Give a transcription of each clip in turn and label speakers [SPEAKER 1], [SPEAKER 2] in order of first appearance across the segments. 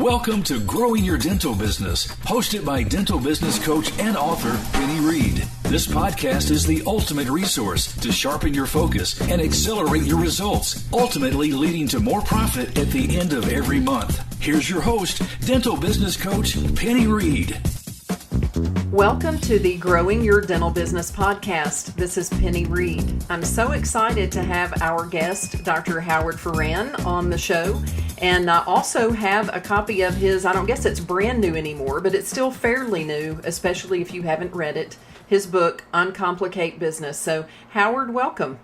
[SPEAKER 1] Welcome to Growing Your Dental Business, hosted by dental business coach and author Penny Reed. This podcast is the ultimate resource to sharpen your focus and accelerate your results, ultimately leading to more profit at the end of every month. Here's your host, dental business coach Penny Reed.
[SPEAKER 2] Welcome to the Growing Your Dental Business podcast. This is Penny Reed. I'm so excited to have our guest, Dr. Howard Farran, on the show. And I also have a copy of his, I don't guess it's brand new anymore, but it's still fairly new, especially if you haven't read it, his book, Uncomplicate Business. So, Howard, welcome.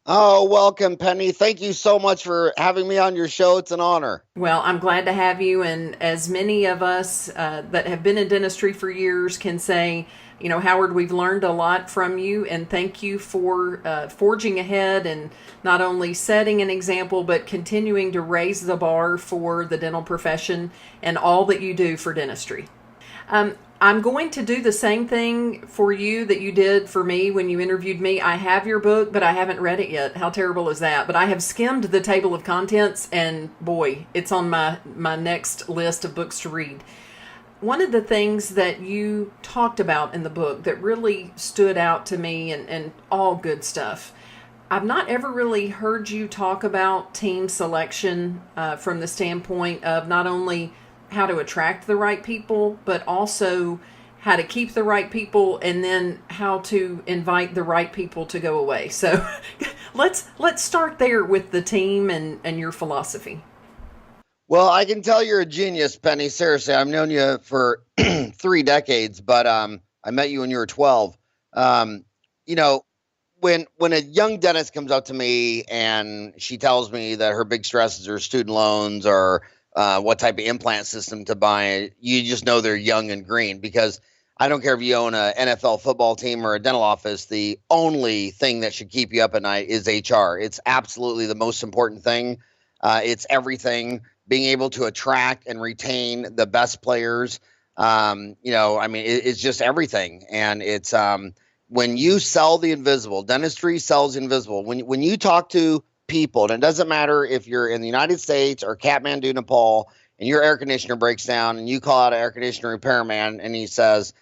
[SPEAKER 3] Oh, welcome, Penny. Thank you so much for having me on your show. It's an honor.
[SPEAKER 2] Well, I'm glad to have you. And as many of us that have been in dentistry for years can say, you know, Howard, we've learned a lot from you, and thank you for forging ahead and not only setting an example, but continuing to raise the bar for the dental profession and all that you do for dentistry. I'm going to do the same thing for you that you did for me when you interviewed me. I have your book, but I haven't read it yet. How terrible is that? But I have skimmed the table of contents, and boy, it's on my next list of books to read. One of the things that you talked about in the book that really stood out to me, and all good stuff, I've not ever really heard you talk about team selection from the standpoint of not only how to attract the right people, but also how to keep the right people, and then how to invite the right people to go away. So let's start there with the team and your philosophy.
[SPEAKER 3] Well, I can tell you're a genius, Penny. Seriously, I've known you for 3 decades, but I met you when you were 12. You know, when a young dentist comes up to me and she tells me that her big stresses are student loans or what type of implant system to buy, you just know they're young and green, because I don't care if you own an NFL football team or a dental office. The only thing that should keep you up at night is HR. It's absolutely the most important thing. It's everything. Being able to attract and retain the best players. It's just everything. And it's when you sell the invisible, dentistry sells invisible. When you talk to people, and it doesn't matter if you're in the United States or Kathmandu, Nepal, and your air conditioner breaks down and you call out an air conditioner repairman and he says,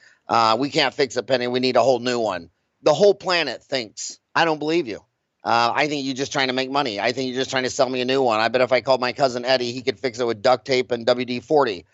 [SPEAKER 3] we can't fix it, Penny, we need a whole new one. The whole planet thinks, I don't believe you. I think you're just trying to make money. I think you're just trying to sell me a new one. I bet if I called my cousin Eddie, he could fix it with duct tape and WD-40.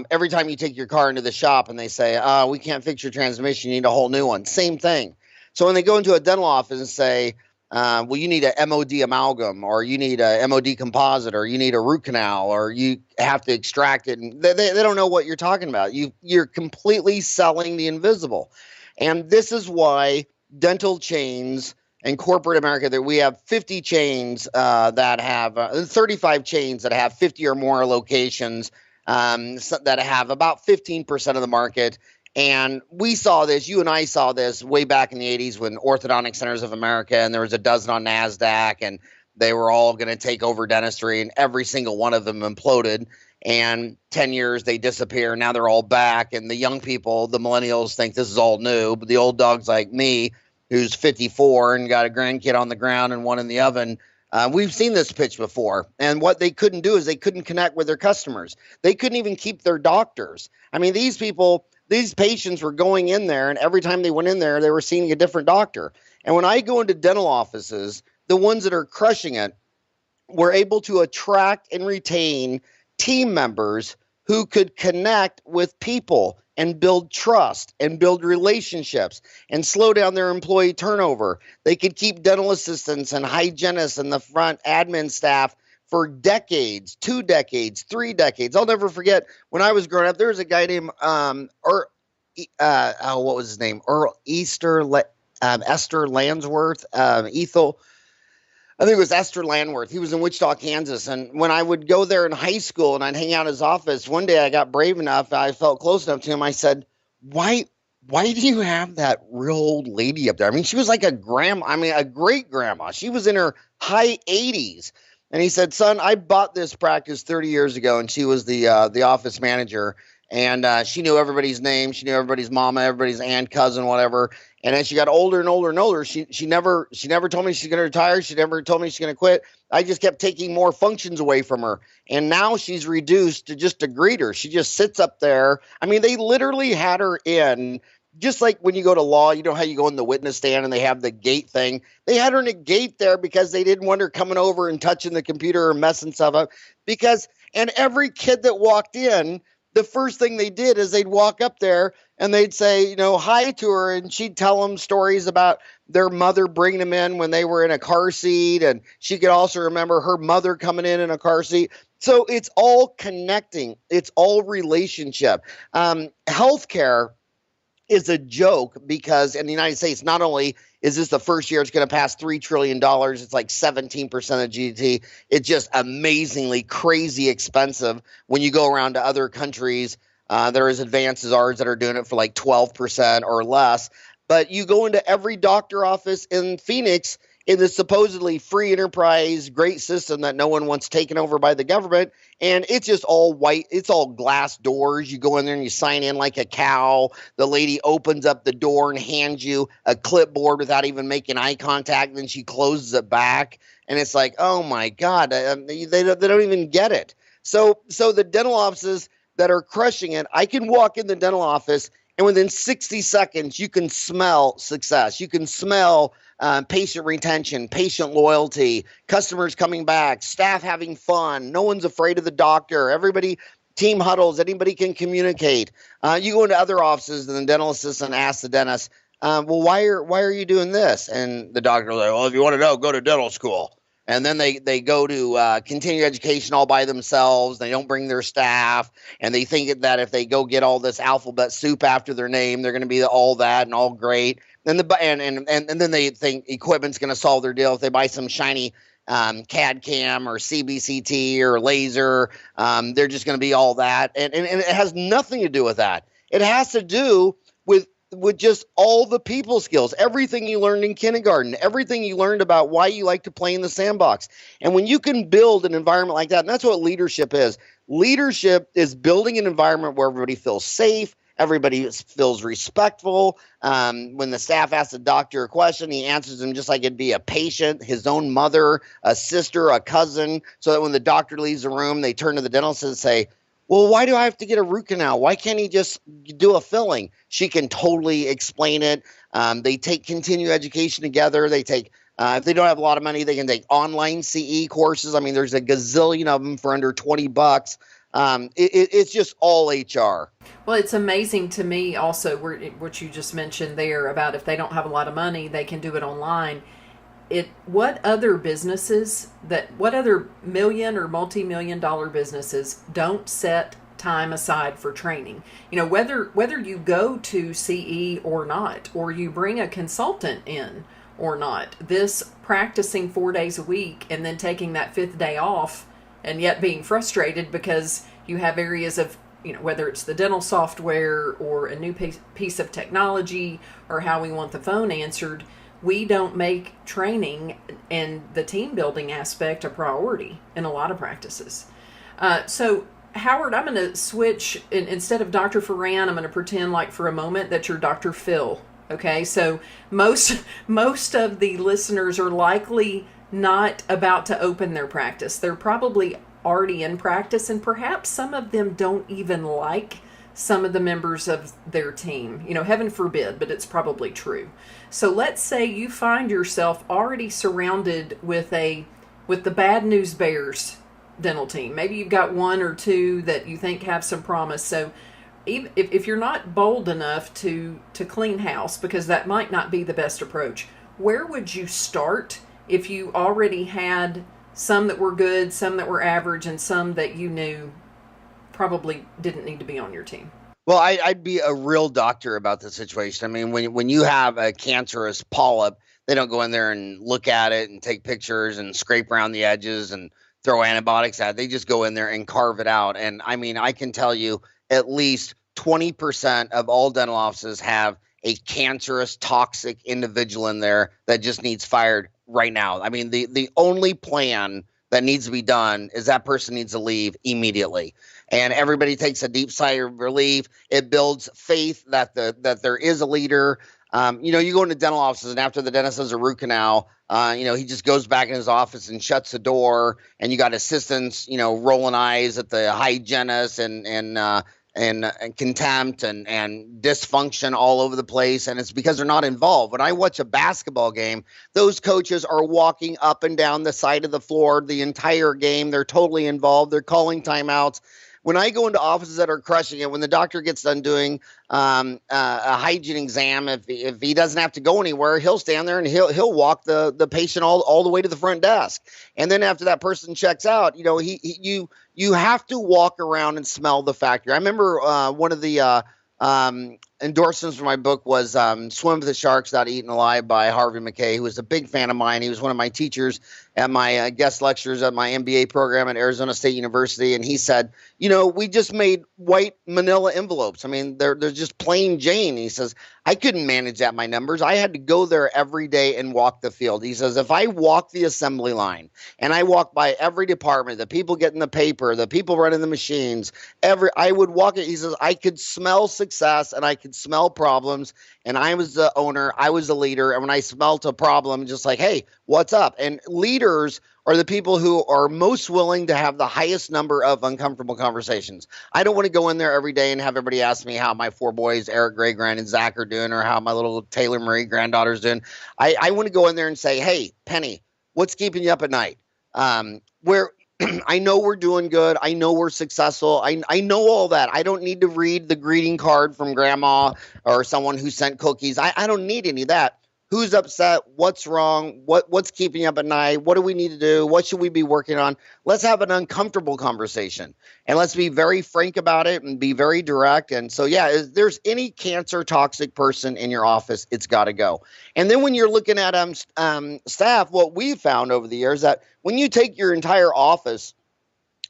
[SPEAKER 3] Every time you take your car into the shop and they say, we can't fix your transmission, you need a whole new one. Same thing. So when they go into a dental office and say, well, you need a MOD amalgam, or you need a MOD composite, or you need a root canal, or you have to extract it, and they don't know what you're talking about. You're completely selling the invisible. And this is why dental chains and corporate America, that we have 50 chains that have 35 chains that have 50 or more locations that have about 15% of the market. And we saw this, you and I saw this way back in the 80s when Orthodontic Centers of America, and there was a dozen on NASDAQ, and they were all going to take over dentistry, and every single one of them imploded. And 10 years, they disappear. Now they're all back. And the young people, the millennials, think this is all new. But the old dogs like me, who's 54 and got a grandkid on the ground and one in the oven, we've seen this pitch before. And what they couldn't do is they couldn't connect with their customers. They couldn't even keep their doctors. I mean, these patients were going in there, and every time they went in there, they were seeing a different doctor. And when I go into dental offices, the ones that are crushing it were able to attract and retain team members who could connect with people and build trust and build relationships and slow down their employee turnover. They could keep dental assistants and hygienists and the front admin staff for decades, 2 decades, 3 decades. I'll never forget when I was growing up, there was a guy named what was his name? Esther Landsworth, Ethel. I think it was Esther Landworth. He was in Wichita, Kansas. And when I would go there in high school and I'd hang out in his office, one day I got brave enough, I felt close enough to him. I said, why do you have that real old lady up there? I mean, she was like a great grandma. She was in her high 80s. And he said, son, I bought this practice 30 years ago, and she was the office manager. And she knew everybody's name. She knew everybody's mama, everybody's aunt, cousin, whatever. And as she got older and older and older, she never told me she's going to retire. She never told me she's going to quit. I just kept taking more functions away from her. And now she's reduced to just a greeter. She just sits up there. I mean, they literally had her in, just like when you go to law, you know how you go in the witness stand and they have the gate thing. They had her in a gate there because they didn't want her coming over and touching the computer or messing stuff up. And every kid that walked in, the first thing they did is they'd walk up there and they'd say, hi to her. And she'd tell them stories about their mother bringing them in when they were in a car seat. And she could also remember her mother coming in a car seat. So it's all connecting. It's all relationship. Healthcare is a joke because in the United States, not only is this the first year it's going to pass $3 trillion, it's like 17% of GDP. It's just amazingly crazy expensive when you go around to other countries that are as advanced as ours that are doing it for like 12% or less. But you go into every doctor office in Phoenix in this supposedly free enterprise, great system that no one wants taken over by the government. And it's just all white. It's all glass doors. You go in there and you sign in like a cow. The lady opens up the door and hands you a clipboard without even making eye contact. Then she closes it back. And it's like, oh my God, they don't even get it. So the dental offices that are crushing it, I can walk in the dental office and within 60 seconds, you can smell success. You can smell patient retention, patient loyalty, customers coming back, staff having fun. No one's afraid of the doctor. Everybody, team huddles, anybody can communicate. You go into other offices and the dental assistant asks the dentist, well, why are you doing this? And the doctor's like, well, if you want to know, go to dental school. And then they go to continuing education all by themselves. They don't bring their staff. And they think that if they go get all this alphabet soup after their name, they're going to be all that and all great. And then they think equipment's going to solve their deal. If they buy some shiny CAD cam or CBCT or laser, they're just going to be all that. And it has nothing to do with that. It has to do with just all the people skills, everything you learned in kindergarten, everything you learned about why you like to play in the sandbox. And when you can build an environment like that, and that's what leadership is. Leadership is building an environment where everybody feels safe, everybody feels respectful. When the staff asks the doctor a question, he answers them just like it'd be a patient, his own mother, a sister, a cousin, so that when the doctor leaves the room, they turn to the dentist and say, well, why do I have to get a root canal? Why can't he just do a filling? She can totally explain it. They take continuing education together. They take, if they don't have a lot of money, they can take online CE courses. I mean, there's a gazillion of them for under $20. It's just all HR.
[SPEAKER 2] Well, it's amazing to me also what you just mentioned there about if they don't have a lot of money, they can do it online. What other million or multi-million dollar businesses don't set time aside for training? Whether you go to CE or not, or you bring a consultant in or not, this practicing 4 days a week and then taking that fifth day off and yet being frustrated because you have areas of, whether it's the dental software or a new piece of technology or how we want the phone answered, we don't make training and the team building aspect a priority in a lot of practices. So Howard, I'm going to switch. Instead of Dr. Farran, I'm going to pretend like for a moment that you're Dr. Phil. Okay, so most of the listeners are likely not about to open their practice. They're probably already in practice, and perhaps some of them don't even like some of the members of their team. Heaven forbid, but it's probably true. So let's say you find yourself already surrounded with the bad news bears dental team. Maybe you've got one or two that you think have some promise. So even if you're not bold enough to clean house, because that might not be the best approach, where would you start if you already had some that were good, some that were average, and some that you knew probably didn't need to be on your team?
[SPEAKER 3] Well, I'd be a real doctor about the situation. I mean, when you have a cancerous polyp, they don't go in there and look at it and take pictures and scrape around the edges and throw antibiotics at it. They just go in there and carve it out. And I mean, I can tell you at least 20% of all dental offices have a cancerous, toxic individual in there that just needs fired right now. I mean, the only plan that needs to be done is that person needs to leave immediately. And everybody takes a deep sigh of relief. It builds faith that there is a leader. You go into dental offices, and after the dentist does a root canal, he just goes back in his office and shuts the door, and you got assistants, rolling eyes at the hygienist and contempt and dysfunction all over the place. And it's because they're not involved. When I watch a basketball game, those coaches are walking up and down the side of the floor the entire game. They're totally involved. They're calling timeouts. When I go into offices that are crushing it, when the doctor gets done doing a hygiene exam, if he doesn't have to go anywhere, he'll stand there and he'll walk the patient all the way to the front desk. And then after that person checks out, you have to walk around and smell the factory. I remember one of the endorsements for my book was Swim with the Sharks Without Eating Alive by Harvey McKay, who was a big fan of mine. He was one of my teachers at my guest lectures at my MBA program at Arizona State University. And he said, we just made white manila envelopes. I mean, they're just plain Jane. He says, I couldn't manage that, my numbers. I had to go there every day and walk the field. He says, if I walk the assembly line and I walk by every department, the people getting the paper, the people running the machines, I would walk it. He says, I could smell success and I could smell problems. And I was the owner, I was the leader. And when I smelt a problem, just like, hey, what's up? And leaders are the people who are most willing to have the highest number of uncomfortable conversations. I don't want to go in there every day and have everybody ask me how my 4 boys, Eric, Gray, Grant, and Zach are doing, or how my little Taylor Marie granddaughter's doing. I want to go in there and say, hey, Penny, what's keeping you up at night? I know we're doing good. I know we're successful. I know all that. I don't need to read the greeting card from grandma or someone who sent cookies. I don't need any of that. Who's upset? What's wrong? What's keeping you up at night? What do we need to do? What should we be working on? Let's have an uncomfortable conversation, and let's be very frank about it and be very direct. And so, if there's any cancer toxic person in your office, it's got to go. And then when you're looking at staff, what we've found over the years that when you take your entire office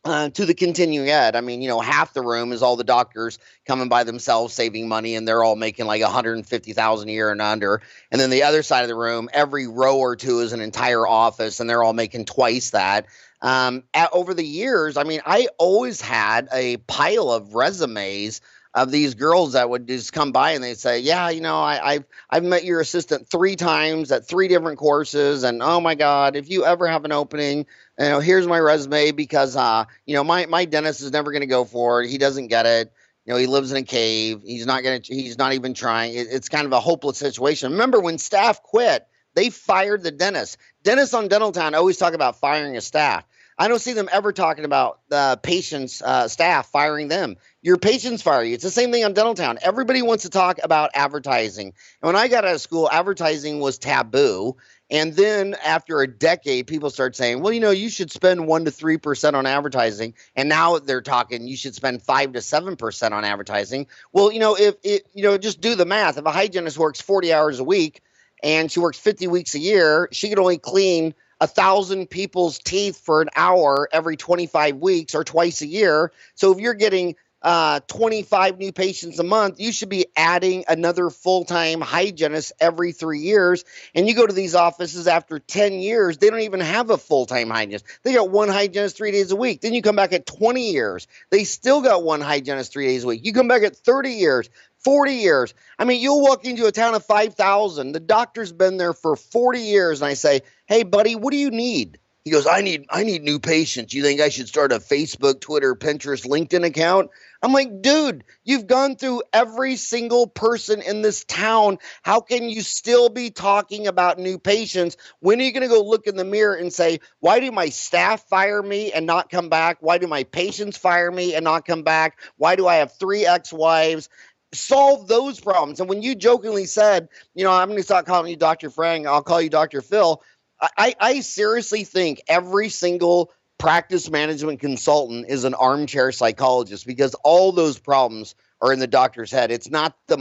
[SPEAKER 3] to the continuing ed, half the room is all the doctors coming by themselves, saving money, and they're all making like $150,000 a year and under. And then the other side of the room, every row or two is an entire office, and they're all making twice that. Over the years, I always had a pile of resumes of these girls that would just come by and they'd say, yeah, I've met your assistant 3 times at 3 different courses. And oh my God, if you ever have an opening, here's my resume because, my dentist is never going to go for it. He doesn't get it. He lives in a cave. He's not even trying. It's kind of a hopeless situation. Remember when staff quit, they fired the dentist. Dentists on Dental Town always talk about firing a staff. I don't see them ever talking about the patients' staff firing them. Your patients fire you. It's the same thing on Dental Town. Everybody wants to talk about advertising. And when I got out of school, advertising was taboo. And then after a decade, people start saying, well, you should spend 1 to 3% on advertising. And now they're talking you should spend 5 to 7% on advertising. Well, just do the math. If a hygienist works 40 hours a week and she works 50 weeks a year, she could only clean 1,000 people's teeth for an hour every 25 weeks or twice a year. So if you're getting 25 new patients a month, you should be adding another full-time hygienist every 3 years. And you go to these offices after 10 years, they don't even have a full-time hygienist. They got one hygienist 3 days a week. Then you come back at 20 years. They still got one hygienist 3 days a week. You come back at 30 years. 40 years. You'll walk into a town of 5,000. The doctor's been there for 40 years. And I say, hey, buddy, what do you need? He goes, I need new patients. You think I should start a Facebook, Twitter, Pinterest, LinkedIn account? I'm like, dude, you've gone through every single person in this town. How can you still be talking about new patients? When are you going to go look in the mirror and say, why do my staff fire me and not come back? Why do my patients fire me and not come back? Why do I have 3 ex-wives? Solve those problems. And when you jokingly said, I'm going to start calling you Dr. Frank, I'll call you Dr. Phil. I seriously think every single practice management consultant is an armchair psychologist because all those problems are in the doctor's head. It's not the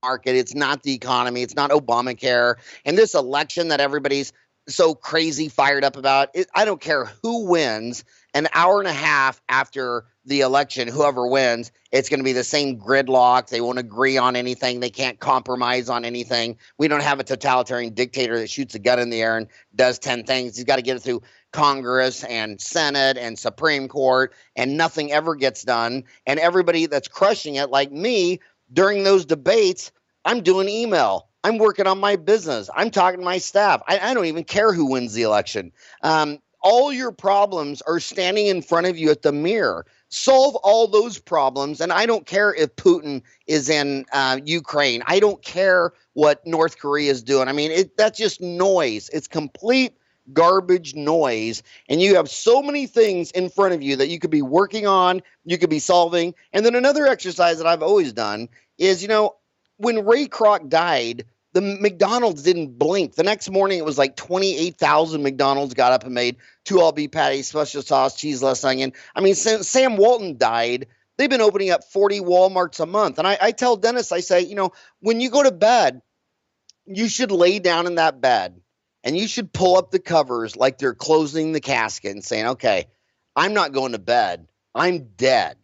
[SPEAKER 3] market. It's not the economy. It's not Obamacare. And this election that everybody's so crazy fired up about, I don't care who wins. An hour and a half after the election, whoever wins, it's going to be the same gridlock. They won't agree on anything. They can't compromise on anything. We don't have a totalitarian dictator that shoots a gun in the air and does 10 things. He's got to get it through Congress and Senate and Supreme Court, and nothing ever gets done. And everybody that's crushing it, like me, during those debates, I'm doing email. I'm working on my business. I'm talking to my staff. I don't even care who wins the election. All your problems are standing in front of you at the mirror. Solve all those problems. And I don't care if Putin is in Ukraine. I don't care what North Korea is doing. I mean, that's just noise. It's complete garbage noise. And you have so many things in front of you that you could be working on, you could be solving. And then another exercise that I've always done is, when Ray Kroc died, the McDonald's didn't blink. The next morning, it was like 28,000 McDonald's got up and made 2 all-beef patties, special sauce, cheese, less onion. I mean, since Sam Walton died, they've been opening up 40 Walmarts a month. And I tell dentists, I say, when you go to bed, you should lay down in that bed and you should pull up the covers like they're closing the casket and saying, okay, I'm not going to bed. I'm dead.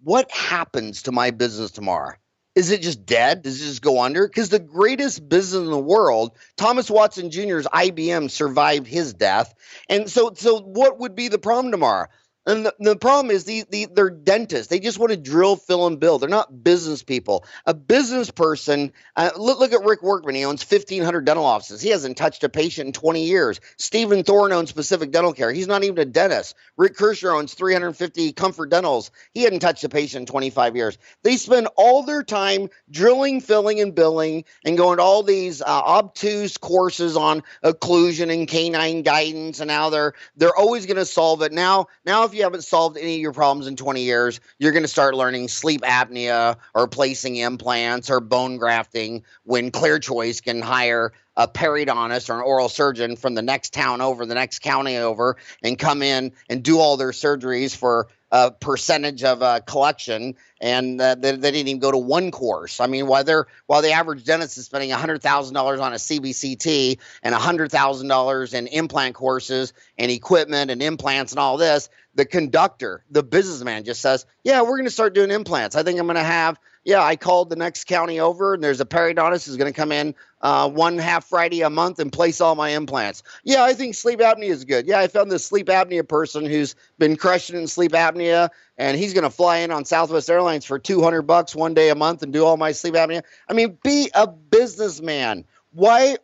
[SPEAKER 3] What happens to my business tomorrow? Is it just dead? Does it just go under? Because the greatest business in the world, Thomas Watson Jr.'s IBM, survived his death. And so what would be the problem tomorrow? And the problem is they're dentists. They just want to drill, fill, and build. They're not business people. A business person, look at Rick Workman. He owns 1,500 dental offices. He hasn't touched a patient in 20 years. Stephen Thorne owns Pacific Dental Care. He's not even a dentist. Rick Kirscher owns 350 Comfort Dentals. He hadn't touched a patient in 25 years. They spend all their time drilling, filling, and billing and going to all these obtuse courses on occlusion and canine guidance, and now they're always going to solve it. Now if you haven't solved any of your problems in 20 years, you're going to start learning sleep apnea or placing implants or bone grafting when Clear Choice can hire a periodontist or an oral surgeon from the next town over, the next county over, and come in and do all their surgeries for a percentage of a collection, and they didn't even go to one course. I mean, while the average dentist is spending $100,000 on a CBCT and $100,000 in implant courses and equipment and implants and all this, the conductor, the businessman just says, yeah, we're going to start doing implants. I think I'm going to have, I called the next county over, and there's a periodontist who's going to come in one half Friday a month and place all my implants. Yeah, I think sleep apnea is good. Yeah, I found this sleep apnea person who's been crushing in sleep apnea, and he's going to fly in on Southwest Airlines for $200 one day a month and do all my sleep apnea. I mean, be a businessman. Why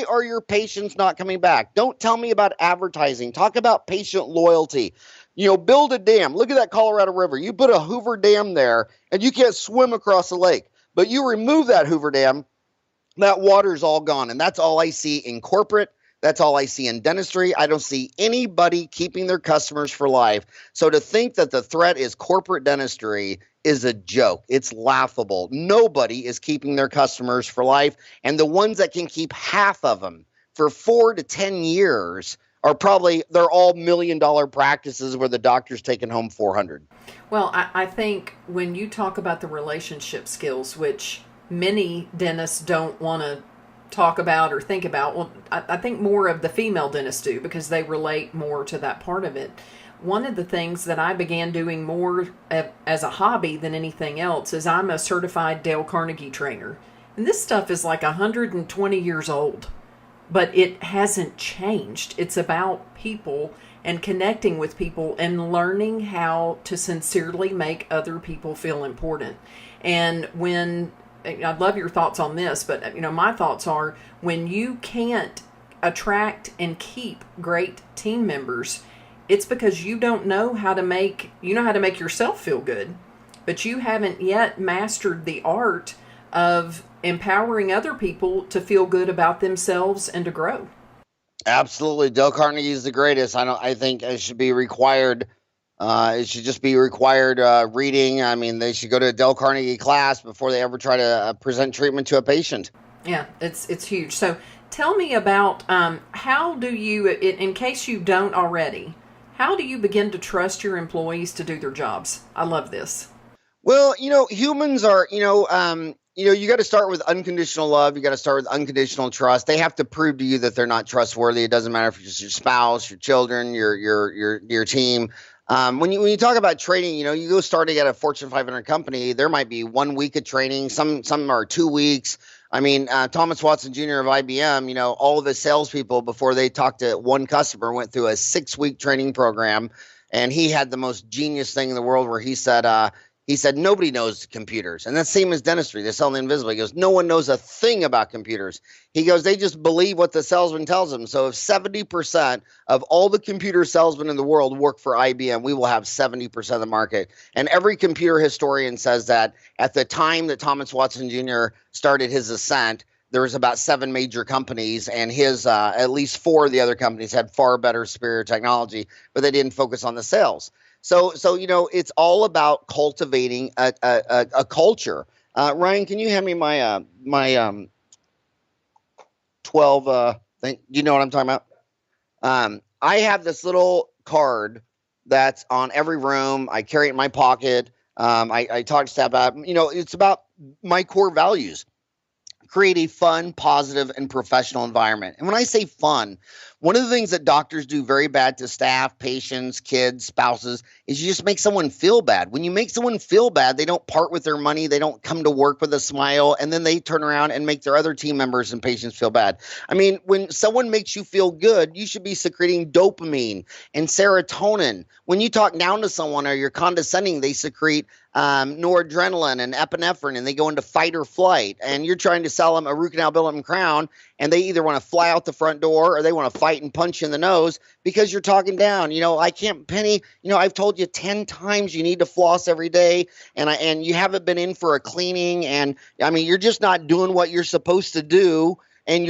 [SPEAKER 3] are your patients not coming back? Don't tell me about advertising. Talk about patient loyalty. Build a dam. Look at that Colorado River. You put a Hoover Dam there, and you can't swim across the lake. But you remove that Hoover Dam, that water's all gone. And that's all I see in corporate. That's all I see in dentistry. I don't see anybody keeping their customers for life. So to think that the threat is corporate dentistry is a joke. It's laughable. Nobody is keeping their customers for life. And the ones that can keep half of them for 4 to 10 years are they're all $1 million practices where the doctor's taking home 400.
[SPEAKER 2] Well, I think when you talk about the relationship skills, which many dentists don't want to talk about or think about, well, I think more of the female dentists do because they relate more to that part of it. One of the things that I began doing more as a hobby than anything else is I'm a certified Dale Carnegie trainer. And this stuff is like 120 years old, but it hasn't changed. It's about people and connecting with people and learning how to sincerely make other people feel important. And I'd love your thoughts on this, but my thoughts are when you can't attract and keep great team members, it's because you don't know how to make yourself feel good, but you haven't yet mastered the art of empowering other people to feel good about themselves and to grow.
[SPEAKER 3] Absolutely. Dale Carnegie is the greatest. I think it should be required. It should just be required reading. I mean, they should go to a Dale Carnegie class before they ever try to present treatment to a patient.
[SPEAKER 2] Yeah, it's huge. So tell me about how do you, in case you don't already, how do you begin to trust your employees to do their jobs? I love this.
[SPEAKER 3] Well, humans are, you got to start with unconditional love. You got to start with unconditional trust. They have to prove to you that they're not trustworthy. It doesn't matter if it's your spouse, your children, your team. When you talk about training, you go starting at a Fortune 500 company, there might be 1 week of training. Some are 2 weeks. I mean, Thomas Watson Jr. of IBM, all of his salespeople, before they talked to one customer, went through a 6-week training program. And he had the most genius thing in the world where he said, nobody knows computers. And that's same as dentistry. They sell the invisible. He goes, no one knows a thing about computers. He goes, they just believe what the salesman tells them. So if 70% of all the computer salesmen in the world work for IBM, we will have 70% of the market. And every computer historian says that at the time that Thomas Watson Jr. started his ascent, there was about 7 major companies, and his at least 4 of the other companies had far better, superior technology, but they didn't focus on the sales. So it's all about cultivating a culture. Ryan, can you hand me my 12 thing? Do you know what I'm talking about? I have this little card that's on every room. I carry it in my pocket. I talk to staff about, it's about my core values. Create a fun, positive, and professional environment. And when I say fun, one of the things that doctors do very bad to staff, patients, kids, spouses, is you just make someone feel bad. When you make someone feel bad, they don't part with their money, they don't come to work with a smile, and then they turn around and make their other team members and patients feel bad. I mean, when someone makes you feel good, you should be secreting dopamine and serotonin. When you talk down to someone or you're condescending, they secrete noradrenaline and epinephrine, and they go into fight or flight. And you're trying to sell them a root canal, billet, and crown, and they either want to fly out the front door or they want to fight and punch you in the nose because you're talking down. I can't, Penny, I've told you 10 times you need to floss every day, and you haven't been in for a cleaning, and I mean, you're just not doing what you're supposed to do, and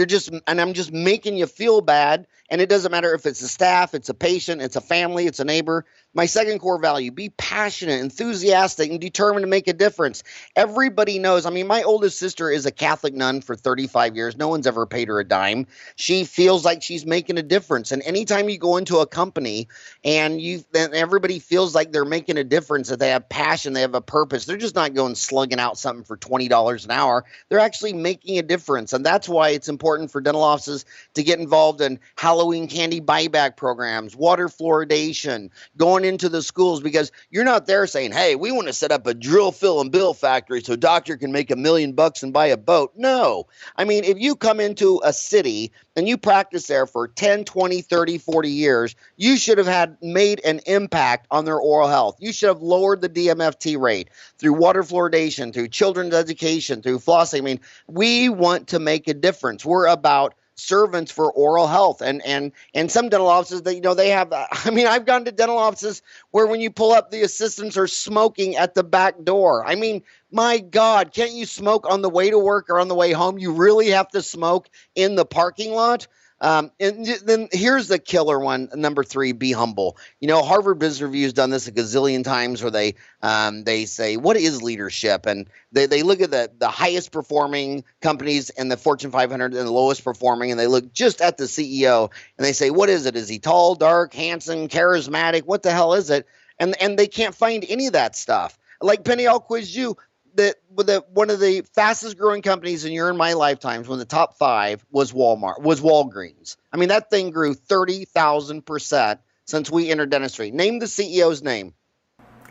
[SPEAKER 3] I'm just making you feel bad. And it doesn't matter if it's a staff, it's a patient, it's a family, it's a neighbor. My second core value, be passionate, enthusiastic, and determined to make a difference. Everybody knows. I mean, my oldest sister is a Catholic nun for 35 years. No one's ever paid her a dime. She feels like she's making a difference. And anytime you go into a company and everybody feels like they're making a difference, that they have passion, they have a purpose, they're just not going slugging out something for $20 an hour. They're actually making a difference. And that's why it's important for dental offices to get involved in Halloween candy buyback programs, water fluoridation, going into the schools, because you're not there saying, hey, we want to set up a drill, fill, and bill factory so doctor can make $1 million and buy a boat. No. I mean, if you come into a city and you practice there for 10, 20, 30, 40 years, you should have made an impact on their oral health. You should have lowered the DMFT rate through water fluoridation, through children's education, through flossing. I mean, we want to make a difference. We're about servants for oral health, and some dental offices that they have. I mean, I've gone to dental offices where when you pull up, the assistants are smoking at the back door. I mean, my God, can't you smoke on the way to work or on the way home? You really have to smoke in the parking lot. And then here's the killer one, number 3, be humble. Harvard Business Review has done this a gazillion times where they say, what is leadership? And they look at the highest performing companies in the Fortune 500 and the lowest performing, and they look just at the CEO and they say, what is it? Is he tall, dark, handsome, charismatic? What the hell is it? And they can't find any of that stuff. Like, Penny, I'll quiz you. One of the fastest growing companies in my lifetimes, when the top 5 was Walgreens. I mean, that thing grew 30,000% since we entered dentistry. Name the CEO's name.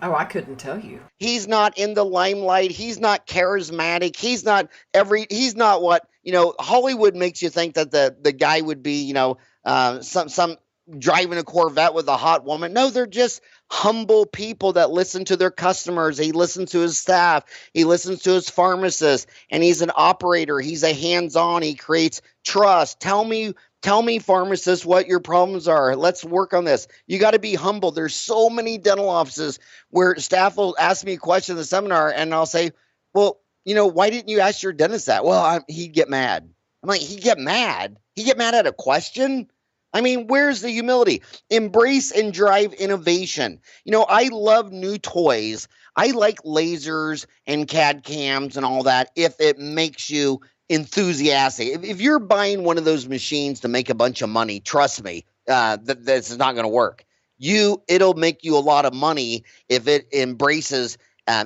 [SPEAKER 2] Oh, I couldn't tell you. He's
[SPEAKER 3] not in the limelight. He's not charismatic. He's not what, Hollywood makes you think that the guy would be, some driving a Corvette with a hot woman. No, they're just humble people that listen to their customers. He listens to his staff. He listens to his pharmacist, and he's an operator. He's a hands-on. He creates trust. Tell me, pharmacist, what your problems are. Let's work on this. You got to be humble. There's so many dental offices where staff will ask me a question in the seminar, and I'll say, well, why didn't you ask your dentist that? Well, he'd get mad. I'm like, he'd get mad? He'd get mad at a question? I mean, where's the humility? Embrace and drive innovation. I love new toys. I like lasers and CAD cams and all that if it makes you enthusiastic. If you're buying one of those machines to make a bunch of money, trust me, that's not going to work. It'll make you a lot of money if it embraces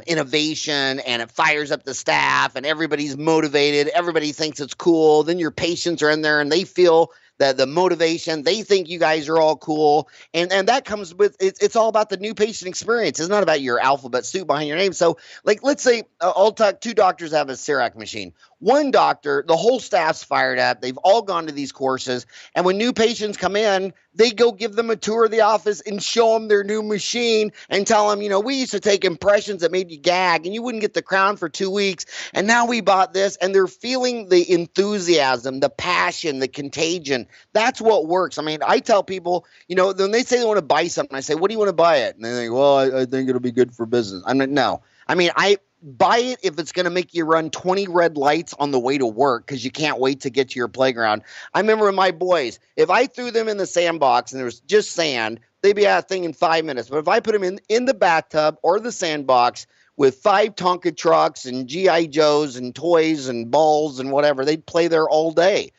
[SPEAKER 3] innovation and it fires up the staff and everybody's motivated. Everybody thinks it's cool. Then your patients are in there and they feel the motivation. They think you guys are all cool. And that comes with, it's all about the new patient experience. It's not about your alphabet soup behind your name. So, like, let's say I'll talk, 2 doctors have a CEREC machine. one doctor, the whole staff's fired up. They've all gone to these courses. And when new patients come in, they go give them a tour of the office and show them their new machine and tell them, we used to take impressions that made you gag and you wouldn't get the crown for 2 weeks. And now we bought this, and they're feeling the enthusiasm, the passion, the contagion. That's what works. I mean, I tell people, when they say they want to buy something, I say, what do you want to buy it? And they think, well, I think it'll be good for business. I'm like, no. I mean, I buy it if it's going to make you run 20 red lights on the way to work because you can't wait to get to your playground. I remember with my boys, if I threw them in the sandbox and there was just sand, they'd be out of thing in 5 minutes. But if I put them in the bathtub or the sandbox with 5 Tonka trucks and G.I. Joes and toys and balls and whatever, they'd play there all day.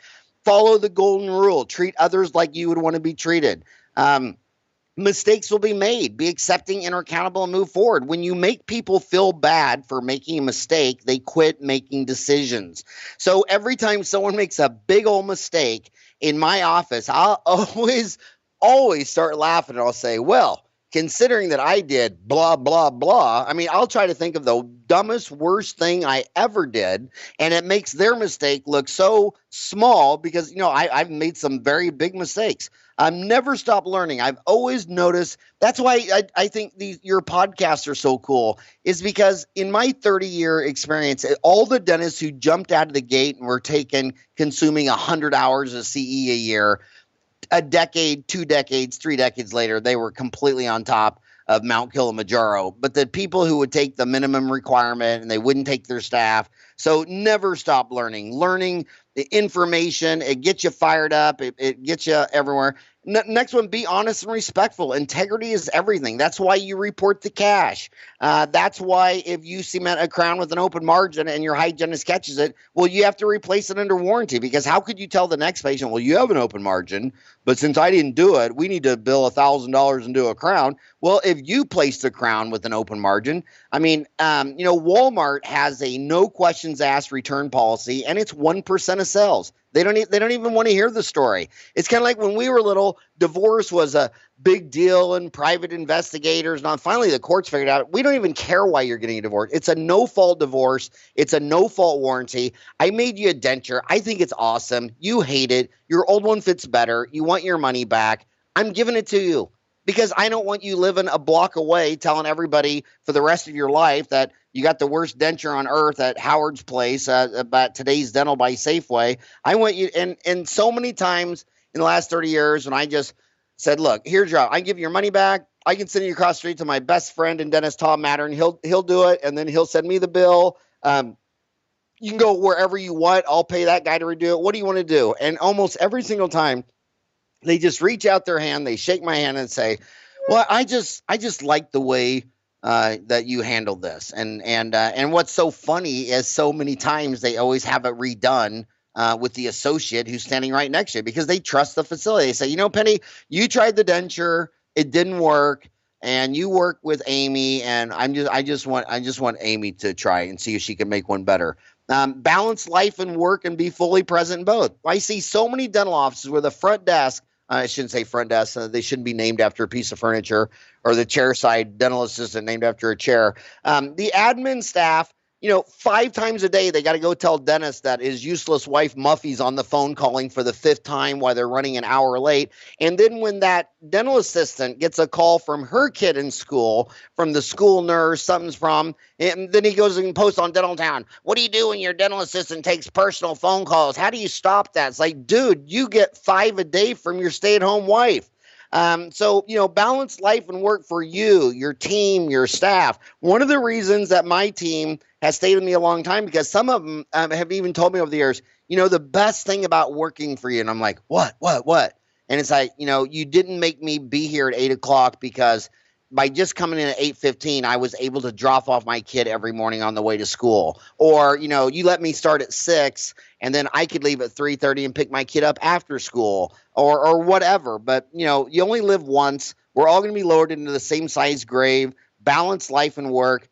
[SPEAKER 3] Follow the golden rule. Treat others like you would want to be treated. Mistakes will be made. Be accepting and accountable and move forward. When you make people feel bad for making a mistake, they quit making decisions. So every time someone makes a big old mistake in my office, I'll always start laughing, and I'll say, well, considering that I did blah, blah, blah, I mean, I'll try to think of the dumbest, worst thing I ever did, and it makes their mistake look so small because, I've made some very big mistakes. I've never stopped learning. I've always noticed. That's why I think your podcasts are so cool, is because in my 30-year experience, all the dentists who jumped out of the gate and were consuming 100 hours of CE a year, a decade, 2 decades, 3 decades later, they were completely on top of Mount Kilimanjaro. But the people who would take the minimum requirement and they wouldn't take their staff. So never stop learning. Learning the information, it gets you fired up. It gets you everywhere. Next one, be honest and respectful. Integrity is everything. That's why you report the cash. That's why if you cement a crown with an open margin and your hygienist catches it, well, you have to replace it under warranty, because how could you tell the next patient, well, you have an open margin, but since I didn't do it, we need to bill $1,000 and do a crown. Well, if you placed a crown with an open margin, I mean, Walmart has a no questions asked return policy, and it's 1% of sales. They don't even want to hear the story. It's kind of like when we were little, divorce was a big deal and private investigators. Now, finally, the courts figured out we don't even care why you're getting a divorce. It's a no-fault divorce. It's a no-fault warranty. I made you a denture. I think it's awesome. You hate it. Your old one fits better. You want your money back. I'm giving it to you because I don't want you living a block away telling everybody for the rest of your life that you got the worst denture on earth at Howard's Place, about Today's Dental by Safeway. I want you, and so many times in the last 30 years when I just said, look, here's your, I give you your money back. I can send you across the street to my best friend and dentist, Tom Mattern. He'll do it, and then he'll send me the bill. You can go wherever you want. I'll pay that guy to redo it. What do you want to do? And almost every single time, they just reach out their hand, they shake my hand and say, well, I just like the way that you handled this. And what's so funny is so many times they always have it redone with the associate who's standing right next to you because they trust the facility. They say, Penny, you tried the denture, it didn't work, and you work with Amy, and I just want Amy to try and see if she can make one better. Balance life and work and be fully present in both. I see so many dental offices where the front desk, I shouldn't say front desk, they shouldn't be named after a piece of furniture, or the chair side dental assistant named after a chair. The admin staff, 5 times a day, they got to go tell dentist that his useless wife Muffy's on the phone calling for the 5th time while they're running an hour late. And then when that dental assistant gets a call from her kid in school, from the school nurse, something's from, and then he goes and posts on Dental Town, what do you do when your dental assistant takes personal phone calls? How do you stop that? It's like, dude, you get 5 a day from your stay-at-home wife. So, balance life and work for you, your team, your staff. One of the reasons that my team has stayed with me a long time, because some of them have even told me over the years, the best thing about working for you. And I'm like, what? And it's like, you didn't make me be here at 8 o'clock because by just coming in at 8:15, I was able to drop off my kid every morning on the way to school. Or, you let me start at 6 and then I could leave at 3:30 and pick my kid up after school or whatever. But, you only live once. We're all going to be lowered into the same size grave. Balance life and work.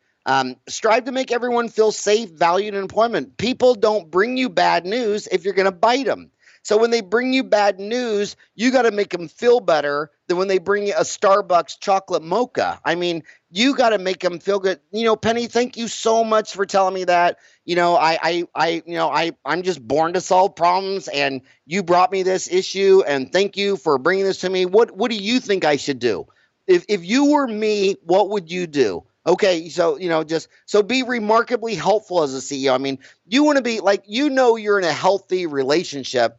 [SPEAKER 3] Strive to make everyone feel safe, valued, and employment. People don't bring you bad news if you're going to bite them. So when they bring you bad news, you got to make them feel better than when they bring you a Starbucks chocolate mocha. I mean, you got to make them feel good. Penny, thank you so much for telling me that. I'm just born to solve problems, and you brought me this issue, and thank you for bringing this to me. What do you think I should do? If you were me, what would you do? Okay, so so be remarkably helpful as a CEO. I mean, you want to be like, you're in a healthy relationship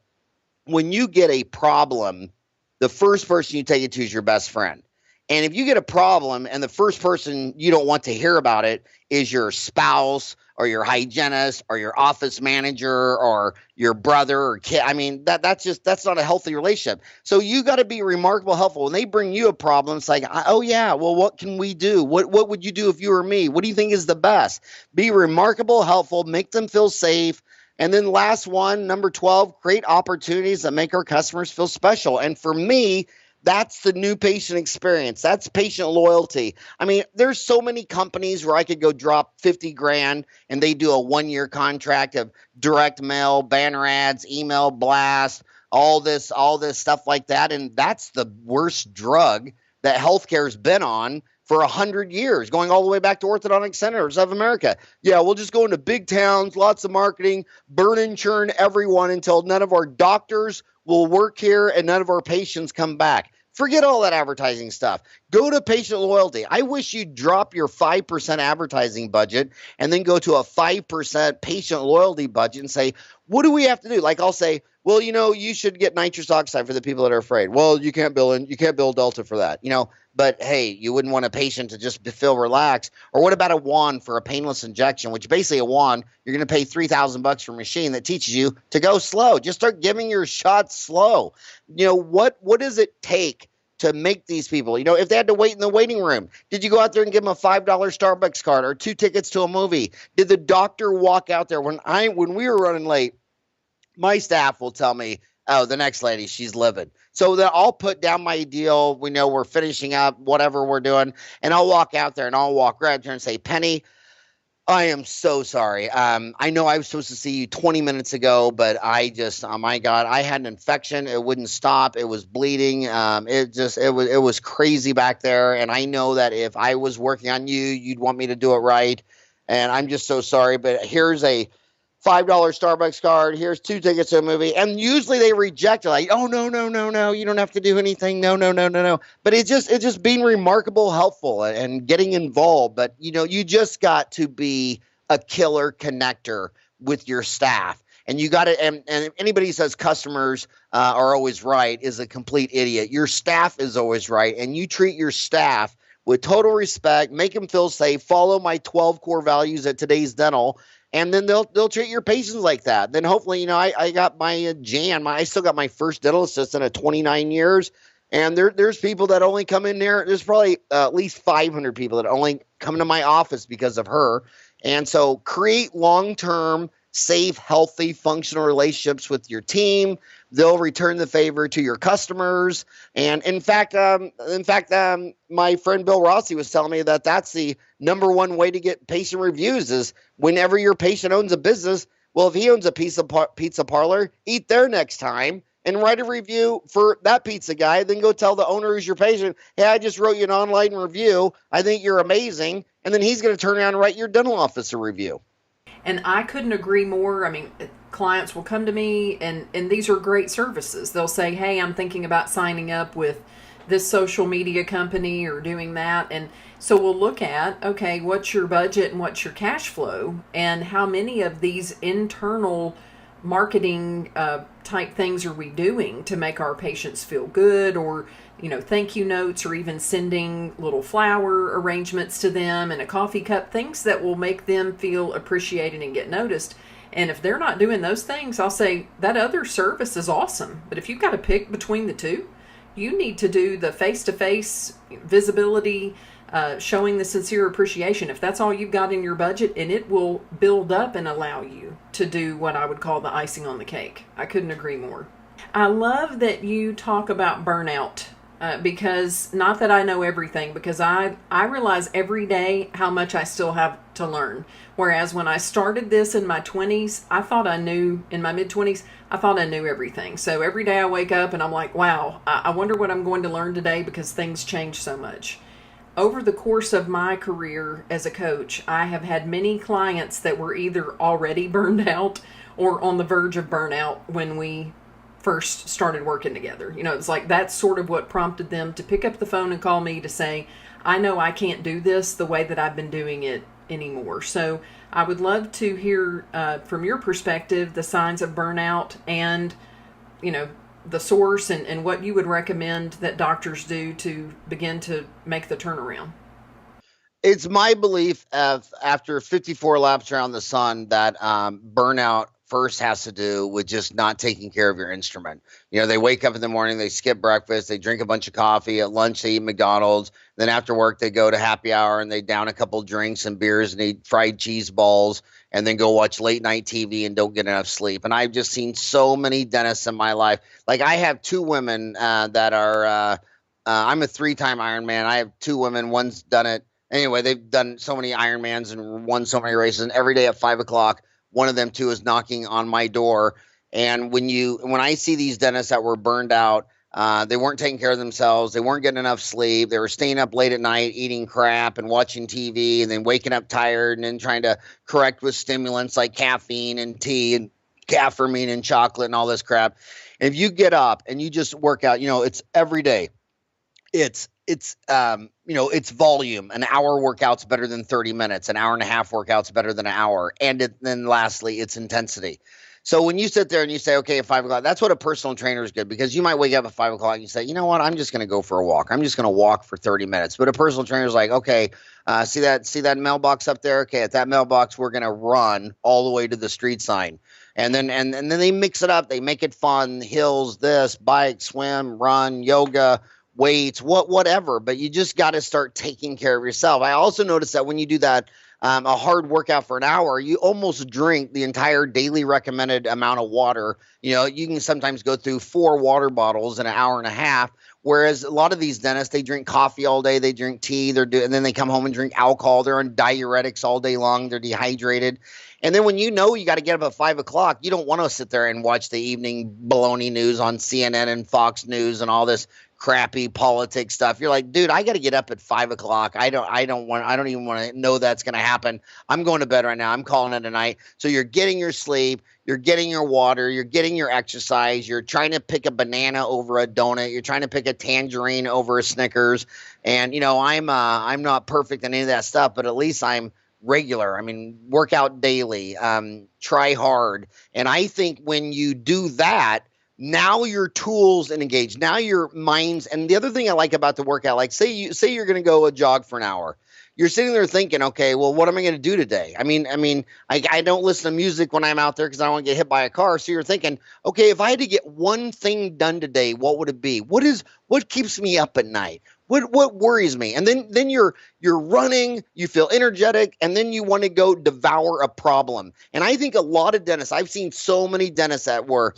[SPEAKER 3] when you get a problem. The first person you take it to is your best friend. And if you get a problem and the first person you don't want to hear about it is your spouse or your hygienist or your office manager or your brother or kid, I mean, that's not a healthy relationship. So you got to be remarkable, helpful. When they bring you a problem, it's like, oh yeah, well, what can we do? What would you do if you were me? What do you think is the best? Be remarkable, helpful, make them feel safe. And then last one, number 12, create opportunities that make our customers feel special. And for me, that's the new patient experience. That's patient loyalty. I mean, there's so many companies where I could go drop 50 grand and they do a 1-year contract of direct mail, banner ads, email blast, all this stuff like that. And that's the worst drug that healthcare's been on for 100 years, going all the way back to Orthodontic Centers of America. Yeah, we'll just go into big towns, lots of marketing, burn and churn everyone until none of our doctors will work here and none of our patients come back. Forget all that advertising stuff. Go to patient loyalty. I wish you'd drop your 5% advertising budget and then go to a 5% patient loyalty budget and say, what do we have to do? Like I'll say, well, you should get nitrous oxide for the people that are afraid. Well, you can't bill Delta for that, But hey, you wouldn't want a patient to just feel relaxed. Or what about a wand for a painless injection, which basically a wand, you're going to pay $3,000 for a machine that teaches you to go slow. Just start giving your shots slow. What does it take to make these people, if they had to wait in the waiting room, did you go out there and give them a $5 Starbucks card or 2 tickets to a movie? Did the doctor walk out there when we were running late? My staff will tell me, oh, the next lady, she's livid. So then I'll put down my deal. We know we're finishing up whatever we're doing. And I'll walk out there and I'll walk right up there and say, Penny, I am so sorry. I know I was supposed to see you 20 minutes ago, but I just, oh my God, I had an infection. It wouldn't stop. It was bleeding. It was crazy back there. And I know that if I was working on you, you'd want me to do it right. And I'm just so sorry, but here's a $5 Starbucks card. Here's 2 tickets to a movie. And usually they reject it. Like, oh, no. You don't have to do anything. No. But it's just being remarkable, helpful and getting involved. But, you just got to be a killer connector with your staff. And you got to, and anybody who says customers are always right is a complete idiot. Your staff is always right. And you treat your staff with total respect, make them feel safe, follow my 12 core values at Today's Dental. And then they'll treat your patients like that. Then hopefully, I got my Jan. I still got my first dental assistant at 29 years. And there's people that only come in there. There's probably at least 500 people that only come to my office because of her. And so create long-term, safe, healthy, functional relationships with your team. They'll return the favor to your customers. And in fact, my friend Bill Rossi was telling me that that's the number one way to get patient reviews is whenever your patient owns a business. Well, if he owns a pizza parlor, eat there next time and write a review for that pizza guy. Then go tell the owner who's your patient, hey, I just wrote you an online review. I think you're amazing. And then he's going to turn around and write your dental office a review.
[SPEAKER 2] And I couldn't agree more. I mean, clients will come to me and these are great services. They'll say, hey, I'm thinking about signing up with this social media company or doing that. And so we'll look at, okay, what's your budget and what's your cash flow and how many of these internal marketing type things are we doing to make our patients feel good, or thank you notes, or even sending little flower arrangements to them and a coffee cup, things that will make them feel appreciated and get noticed. And if they're not doing those things, I'll say that other service is awesome. But if you've got to pick between the two, you need to do the face-to-face visibility, showing the sincere appreciation. If that's all you've got in your budget, and it will build up and allow you to do what I would call the icing on the cake. I couldn't agree more. I love that you talk about burnout because not that I know everything, because I realize every day how much I still have to learn. Whereas when I started this in my 20s, I thought I knew, in my mid 20s, I thought I knew everything. So every day I wake up and I'm like, wow, I wonder what I'm going to learn today because things change so much. Over the course of my career as a coach, I have had many clients that were either already burned out or on the verge of burnout when we first started working together. You know, it's like that's sort of what prompted them to pick up the phone and call me to say, I know I can't do this the way that I've been doing it anymore. So I would love to hear from your perspective the signs of burnout and, you know, the source and what you would recommend that doctors do to begin to make the turnaround.
[SPEAKER 3] It's my belief after 54 laps around the sun that burnout first has to do with just not taking care of your instrument. You know, they wake up in the morning, they skip breakfast, they drink a bunch of coffee. At lunch, they eat McDonald's. Then after work, they go to happy hour and they down a couple drinks and beers and eat fried cheese balls and then go watch late night TV and don't get enough sleep. And I've just seen so many dentists in my life. Like I have two women that are, I'm a 3-time Ironman. I have two women. One's done it. Anyway, they've done so many Ironmans and won so many races. And every day at 5 o'clock, one of them two is knocking on my door. And when I see these dentists that were burned out, they weren't taking care of themselves. They weren't getting enough sleep. They were staying up late at night, eating crap and watching TV and then waking up tired and then trying to correct with stimulants like caffeine and tea and caffeine and chocolate and all this crap. And if you get up and you just work out, you know, it's every day. It's volume. An hour workout's better than 30 minutes. An hour and a half workout's better than an hour. And then lastly, it's intensity. So when you sit there and you say, okay, at 5 o'clock, that's what a personal trainer is good, because you might wake up at 5 o'clock and you say, you know what, I'm just going to go for a walk. I'm just going to walk for 30 minutes. But a personal trainer is like, okay, see that mailbox up there? Okay, at that mailbox, we're going to run all the way to the street sign. And then they mix it up. They make it fun. Hills, this, bike, swim, run, yoga, weights, whatever. But you just got to start taking care of yourself. I also noticed that when you do that, a hard workout for an hour, you almost drink the entire daily recommended amount of water. You know, you can sometimes go through 4 water bottles in an hour and a half. Whereas a lot of these dentists, they drink coffee all day, they drink tea, and then they come home and drink alcohol. They're on diuretics all day long. They're dehydrated. And then when you know you got to get up at 5 o'clock, you don't want to sit there and watch the evening baloney news on CNN and Fox News and all this crappy politics stuff. You're like, dude, I got to get up at 5 o'clock. I don't even want to know that's going to happen. I'm going to bed right now. I'm calling it a night. So you're getting your sleep, you're getting your water, you're getting your exercise. You're trying to pick a banana over a donut. You're trying to pick a tangerine over a Snickers. And, you know, I'm not perfect in any of that stuff, but at least I'm regular. I mean, work out daily, try hard. And I think when you do that, now your tools and engage, now your minds. And the other thing I like about the workout, like say you're going to go a jog for an hour. You're sitting there thinking, okay, well, what am I going to do today? I mean, I don't listen to music when I'm out there because I don't want to get hit by a car. So you're thinking, okay, if I had to get one thing done today, what would it be? What keeps me up at night? What worries me? And then you're running, you feel energetic, and then you want to go devour a problem. And I think a lot of dentists, I've seen so many dentists that were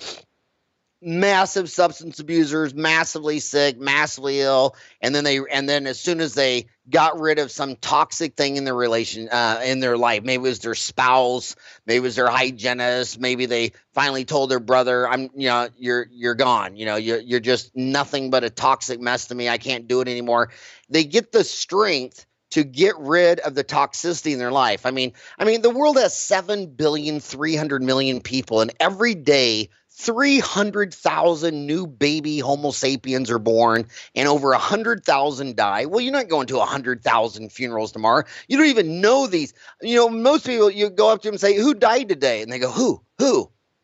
[SPEAKER 3] massive substance abusers, massively sick, massively ill, and then as soon as they got rid of some toxic thing in their in their life, maybe it was their spouse, maybe it was their hygienist, maybe they finally told their brother, you're gone, you're just nothing but a toxic mess to me, I can't do it anymore. They get the strength to get rid of the toxicity in their life. I mean, the world has 7,300,000,000 people, and every day 300,000 new baby Homo sapiens are born and over 100,000 die. Well, you're not going to 100,000 funerals tomorrow. You don't even know these. Most people, you go up to them and say, who died today? And they go, who?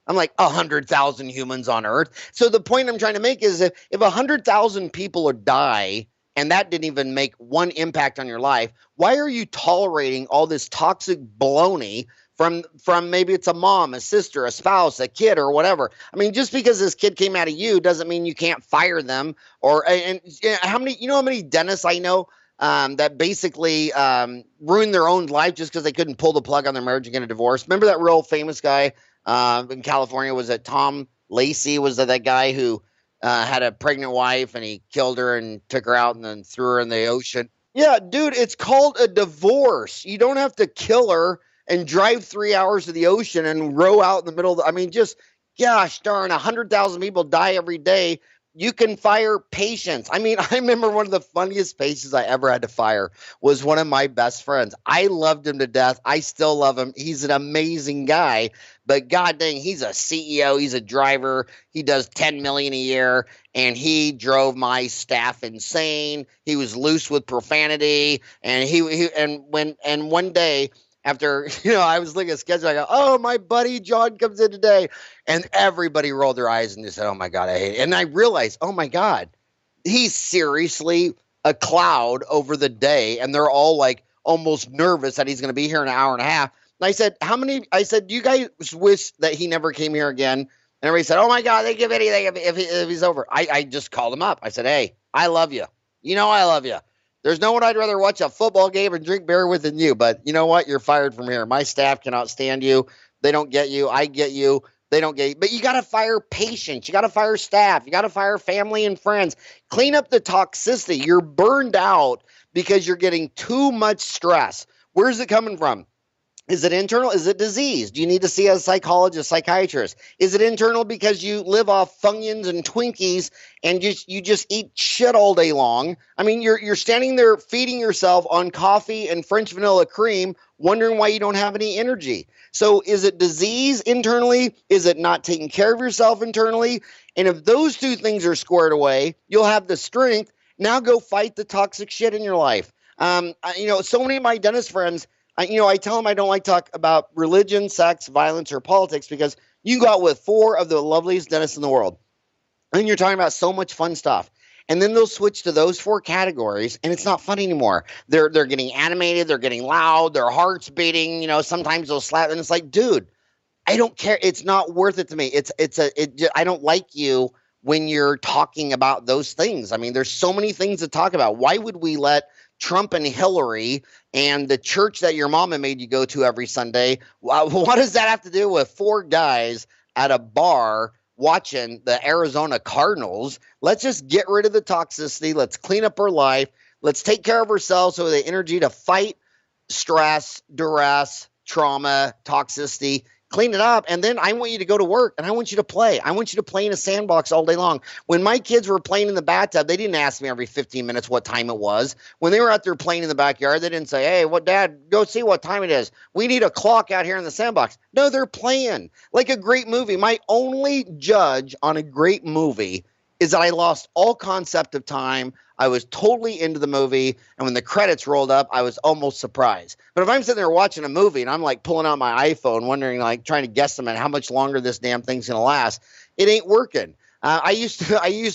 [SPEAKER 3] I'm like, 100,000 humans on Earth. So the point I'm trying to make is if 100,000 people die and that didn't even make one impact on your life, why are you tolerating all this toxic baloney from maybe it's a mom, a sister, a spouse, a kid, or whatever? I mean, just because this kid came out of you doesn't mean you can't fire them. How many dentists I know that basically ruined their own life just because they couldn't pull the plug on their marriage and get a divorce? Remember that real famous guy in California? Was it Tom Lacey? Was that guy who had a pregnant wife and he killed her and took her out and then threw her in the ocean. Yeah, dude, it's called a divorce. You don't have to kill her and drive 3 hours to the ocean and row out in the middle of I mean, just gosh darn, 100,000 people die every day. You can fire patients. I mean, I remember one of the funniest patients I ever had to fire was one of my best friends. I loved him to death. I still love him. He's an amazing guy, but god dang, he's a CEO. He's a driver. He does 10 million a year, and he drove my staff insane. He was loose with profanity, and and one day, after, I was looking at the schedule, I go, oh, my buddy John comes in today. And everybody rolled their eyes and just said, oh, my God, I hate it. And I realized, oh, my God, he's seriously a cloud over the day. And they're all like almost nervous that he's going to be here in an hour and a half. And I said, do you guys wish that he never came here again? And everybody said, oh, my God, they give anything if he's over. I just called him up. I said, hey, I love you. I love you. There's no one I'd rather watch a football game and drink beer with than you. But you know what? You're fired from here. My staff cannot stand you. They don't get you. I get you. They don't get you. But you got to fire patients. You got to fire staff. You got to fire family and friends. Clean up the toxicity. You're burned out because you're getting too much stress. Where's it coming from? Is it internal? Is it disease? Do you need to see a psychologist, psychiatrist? Is it internal because you live off Funyuns and Twinkies and you just eat shit all day long? I mean, you're standing there feeding yourself on coffee and French vanilla cream, wondering why you don't have any energy. So is it disease internally? Is it not taking care of yourself internally? And if those two things are squared away, you'll have the strength. Now go fight the toxic shit in your life. So many of my dentist friends, I tell them I don't like to talk about religion, sex, violence, or politics because you can go out with 4 of the loveliest dentists in the world. And you're talking about so much fun stuff. And then they'll switch to those 4 categories, and it's not fun anymore. They're getting animated. They're getting loud. Their heart's beating. Sometimes they'll slap. And it's like, dude, I don't care. It's not worth it to me. I don't like you when you're talking about those things. I mean, there's so many things to talk about. Why would we let Trump and Hillary and the church that your mama made you go to every Sunday, what does that have to do with 4 guys at a bar watching the Arizona Cardinals? Let's just get rid of the toxicity. Let's clean up our life. Let's take care of ourselves so the energy to fight stress, duress, trauma, toxicity. Clean it up, and then I want you to go to work, and I want you to play. I want you to play in a sandbox all day long. When my kids were playing in the bathtub, they didn't ask me every 15 minutes what time it was. When they were out there playing in the backyard, they didn't say, hey, Dad, go see what time it is. We need a clock out here in the sandbox. No, they're playing like a great movie. My only judge on a great movie is that I lost all concept of time. I was totally into the movie, and when the credits rolled up, I was almost surprised. But if I'm sitting there watching a movie and I'm like pulling out my iPhone, wondering, like trying to guesstimate how much longer this damn thing's gonna last, it ain't working. I used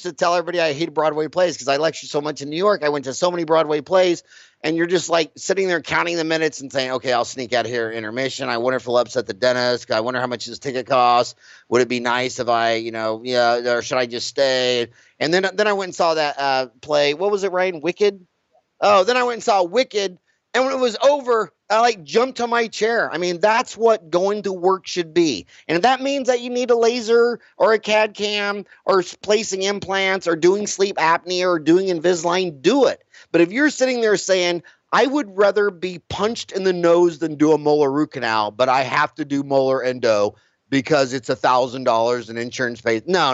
[SPEAKER 3] to tell everybody I hated Broadway plays because I lectured so much in New York. I went to so many Broadway plays, and you're just like sitting there counting the minutes and saying, okay, I'll sneak out here intermission. I wonder if it'll upset the dentist. I wonder how much this ticket costs. Would it be nice if I, or should I just stay? And then I went and saw that play. What was it, Ryan? Wicked? Oh, then I went and saw Wicked. And when it was over, I jumped to my chair. I mean, that's what going to work should be. And if that means that you need a laser or a CAD cam or placing implants or doing sleep apnea or doing Invisalign, do it. But if you're sitting there saying, I would rather be punched in the nose than do a molar root canal, but I have to do molar endo because it's $1,000 in insurance pays. No.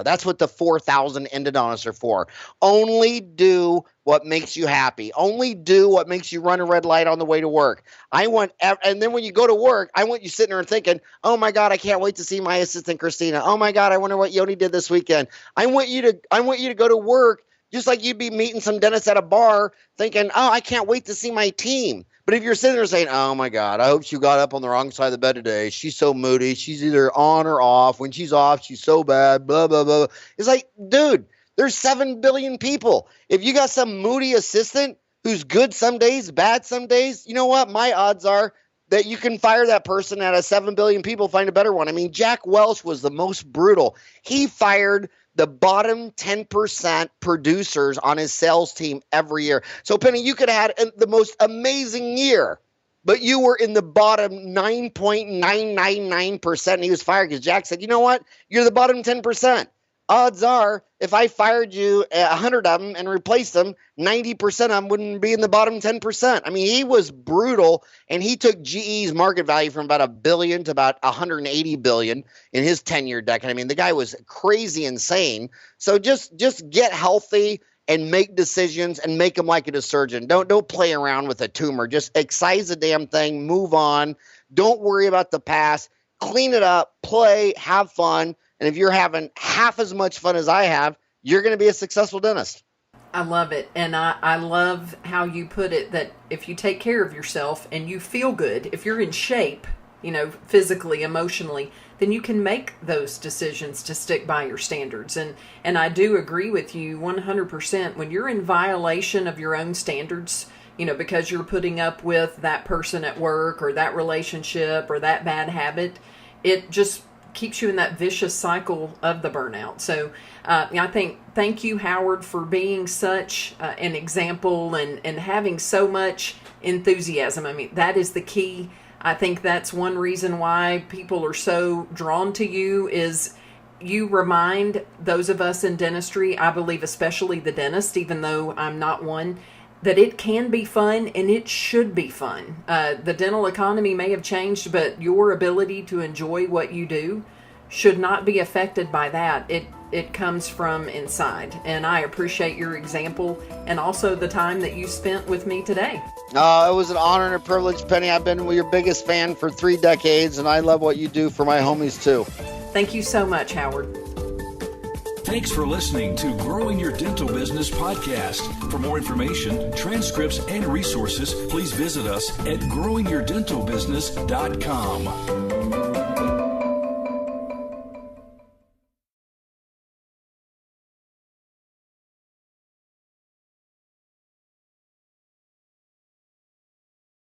[SPEAKER 3] That's what the 4,000 endodontists are for. Only do what makes you happy. Only do what makes you run a red light on the way to work. And then when you go to work, I want you sitting there and thinking, oh my God, I can't wait to see my assistant Christina. Oh my God, I wonder what Yoni did this weekend. I want you to go to work just like you'd be meeting some dentist at a bar thinking, oh, I can't wait to see my team. But if you're sitting there saying, oh, my God, I hope she got up on the wrong side of the bed today. She's so moody. She's either on or off. When she's off, she's so bad, blah, blah, blah. It's like, dude, there's 7 billion people. If you got some moody assistant who's good some days, bad some days, you know what? My odds are that you can fire that person out of 7 billion people, find a better one. I mean, Jack Welch was the most brutal. He fired the bottom 10% producers on his sales team every year. So, Penny, you could have had the most amazing year, but you were in the bottom 9.999%, and he was fired because Jack said, you know what? You're the bottom 10%. odds are if I fired you 100 of them and replaced them, 90% of them wouldn't be in the bottom 10%. I mean, he was brutal, and he took GE's market value from about $1 billion to about $180 billion in his 10-year decade. I mean, the guy was crazy insane. So just get healthy and make decisions and make them like a surgeon. Don't play around with a tumor. Just excise the damn thing, move on. Don't worry about the past. Clean it up, play, have fun. And if you're having half as much fun as I have, you're going to be a successful dentist.
[SPEAKER 2] I love it. And I love how you put it, that if you take care of yourself and you feel good, if you're in shape, physically, emotionally, then you can make those decisions to stick by your standards. And I do agree with you 100%. When you're in violation of your own standards, because you're putting up with that person at work or that relationship or that bad habit, it just keeps you in that vicious cycle of the burnout. So thank you, Howard, for being such an example and having so much enthusiasm. I mean, that is the key. I think that's one reason why people are so drawn to you, is you remind those of us in dentistry, I believe especially the dentist, even though I'm not one, that it can be fun and it should be fun. The dental economy may have changed, but your ability to enjoy what you do should not be affected by that. It comes from inside. And I appreciate your example and also the time that you spent with me today.
[SPEAKER 3] It was an honor and a privilege, Penny. I've been your biggest fan for 3 decades, and I love what you do for my homies too.
[SPEAKER 2] Thank you so much, Howard.
[SPEAKER 1] Thanks for listening to Growing Your Dental Business podcast. For more information, transcripts, and resources, please visit us at growingyourdentalbusiness.com.